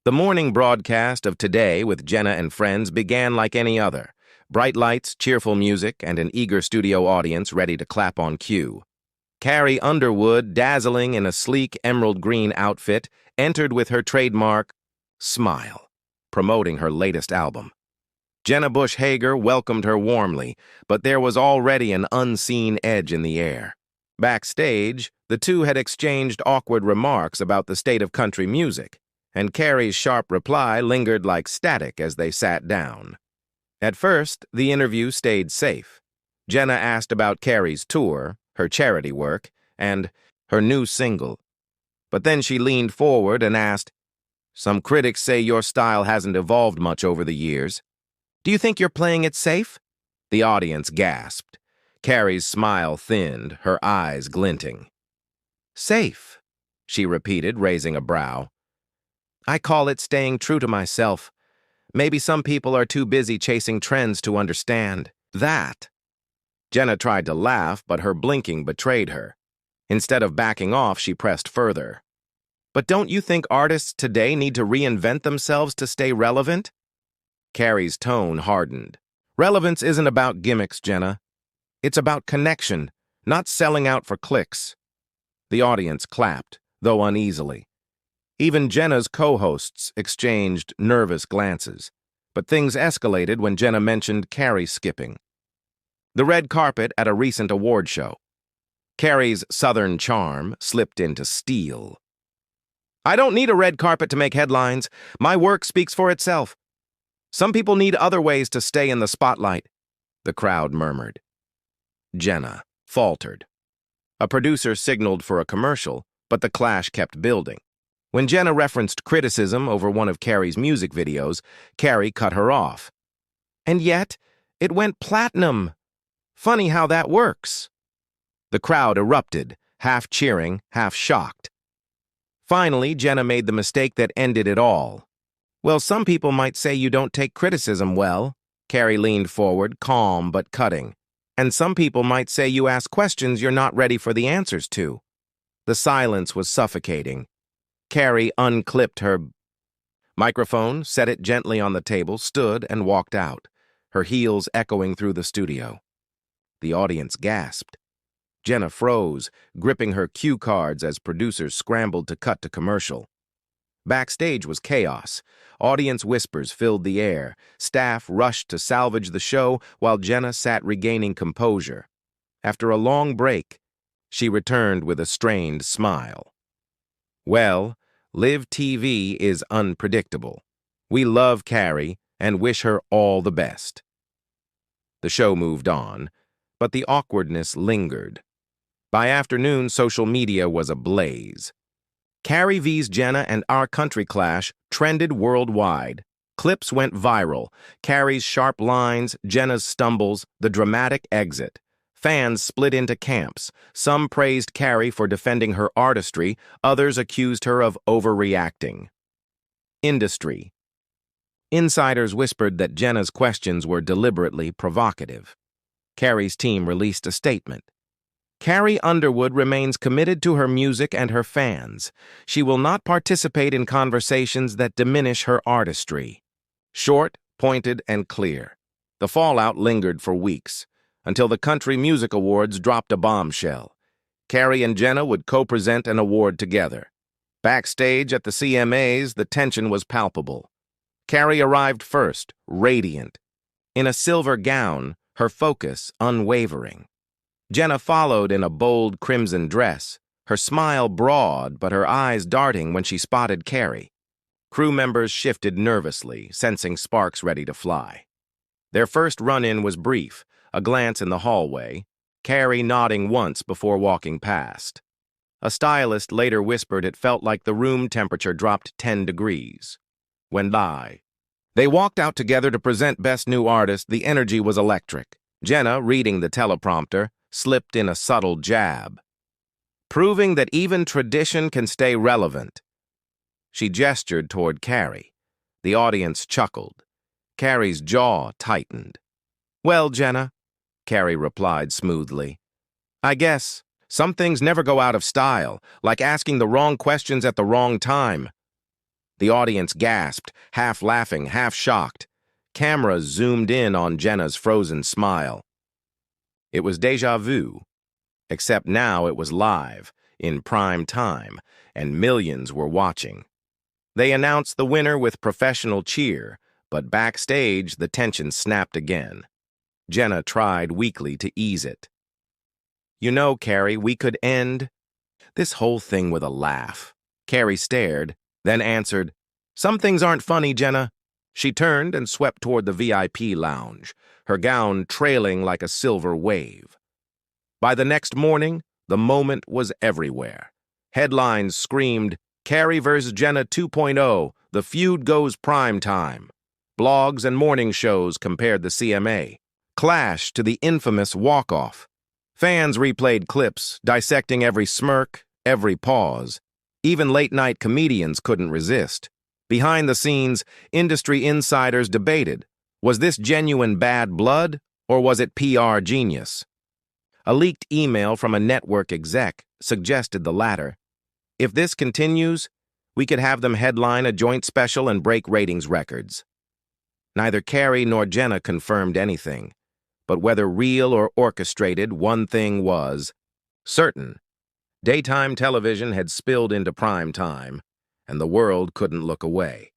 The morning broadcast of Today with Jenna and friends began like any other. Bright lights, cheerful music, and an eager studio audience ready to clap on cue. Carrie Underwood, dazzling in a sleek emerald green outfit, entered with her trademark smile, promoting her latest album. Jenna Hager welcomed her warmly, but there was already an unseen edge in the air. Backstage, the two had exchanged awkward remarks about the state of country music, and Carrie's sharp reply lingered like static as they sat down. At first, the interview stayed safe. Jenna asked about Carrie's tour, her charity work, and her new single. But then she leaned forward and asked, "Some critics say your style hasn't evolved much over the years. Do you think you're playing it safe?" The audience gasped. Carrie's smile thinned, her eyes glinting. "Safe," she repeated, raising a brow. "I call it staying true to myself. Maybe some people are too busy chasing trends to understand that." Jenna tried to laugh, but her blinking betrayed her. Instead of backing off, she pressed further. "But don't you think artists today need to reinvent themselves to stay relevant?" Carrie's tone hardened. "Relevance isn't about gimmicks, Jenna. It's about connection, not selling out for clicks." The audience clapped, though uneasily. Even Jenna's co-hosts exchanged nervous glances, but things escalated when Jenna mentioned Carrie skipping. The red carpet at a recent award show. Carrie's southern charm slipped into steel. "I don't need a red carpet to make headlines. My work speaks for itself. Some people need other ways to stay in the spotlight," the crowd murmured. Jenna faltered. A producer signaled for a commercial, but the clash kept building. When Jenna referenced criticism over one of Carrie's music videos, Carrie cut her off. "And yet, it went platinum. Funny how that works." The crowd erupted, half cheering, half shocked. Finally, Jenna made the mistake that ended it all. "Well, some people might say you don't take criticism well." Carrie leaned forward, calm but cutting. "And some people might say you ask questions you're not ready for the answers to." The silence was suffocating. Carrie unclipped her microphone, set it gently on the table, stood, and walked out, her heels echoing through the studio. The audience gasped. Jenna froze, gripping her cue cards as producers scrambled to cut to commercial. Backstage was chaos. Audience whispers filled the air. Staff rushed to salvage the show while Jenna sat regaining composure. After a long break, she returned with a strained smile. "Well, Live TV is unpredictable. We love Carrie and wish her all the best." The show moved on, but the awkwardness lingered. By afternoon, social media was ablaze. Carrie vs. Jenna and Our Country Clash trended worldwide. Clips went viral. Carrie's sharp lines, Jenna's stumbles, the dramatic exit. Fans split into camps. Some praised Carrie for defending her artistry, others accused her of overreacting. Industry. Insiders whispered that Jenna's questions were deliberately provocative. Carrie's team released a statement. "Carrie Underwood remains committed to her music and her fans. She will not participate in conversations that diminish her artistry." Short, pointed, and clear. The fallout lingered for weeks, until the Country Music Awards dropped a bombshell. Carrie and Jenna would co-present an award together. Backstage at the CMAs, the tension was palpable. Carrie arrived first, radiant. In a silver gown, her focus unwavering. Jenna followed in a bold crimson dress, her smile broad but her eyes darting when she spotted Carrie. Crew members shifted nervously, sensing sparks ready to fly. Their first run-in was brief, a glance in the hallway, Carrie nodding once before walking past. A stylist later whispered it felt like the room temperature dropped 10 degrees. When they walked out together to present Best New Artist, the energy was electric. Jenna, reading the teleprompter, slipped in a subtle jab. "Proving that even tradition can stay relevant." She gestured toward Carrie. The audience chuckled. Carrie's jaw tightened. "Well, Jenna," Carrie replied smoothly, "I guess some things never go out of style, like asking the wrong questions at the wrong time." The audience gasped, half laughing, half shocked. Cameras zoomed in on Jenna's frozen smile. It was déjà vu, except now it was live, in prime time, and millions were watching. They announced the winner with professional cheer, but backstage the tension snapped again. Jenna tried weakly to ease it. "You know, Carrie, we could end this whole thing with a laugh." Carrie stared, then answered, "Some things aren't funny, Jenna." She turned and swept toward the VIP lounge, her gown trailing like a silver wave. By the next morning, the moment was everywhere. Headlines screamed, "Carrie vs. Jenna 2.0, the feud goes prime time." Blogs and morning shows compared the CMA clash to the infamous walk-off. Fans replayed clips, dissecting every smirk, every pause. Even late-night comedians couldn't resist. Behind the scenes, industry insiders debated, was this genuine bad blood, or was it PR genius? A leaked email from a network exec suggested the latter. If this continues, we could have them headline a joint special and break ratings records. Neither Carrie nor Jenna confirmed anything, but whether real or orchestrated, one thing was certain. Daytime television had spilled into prime time, and the world couldn't look away.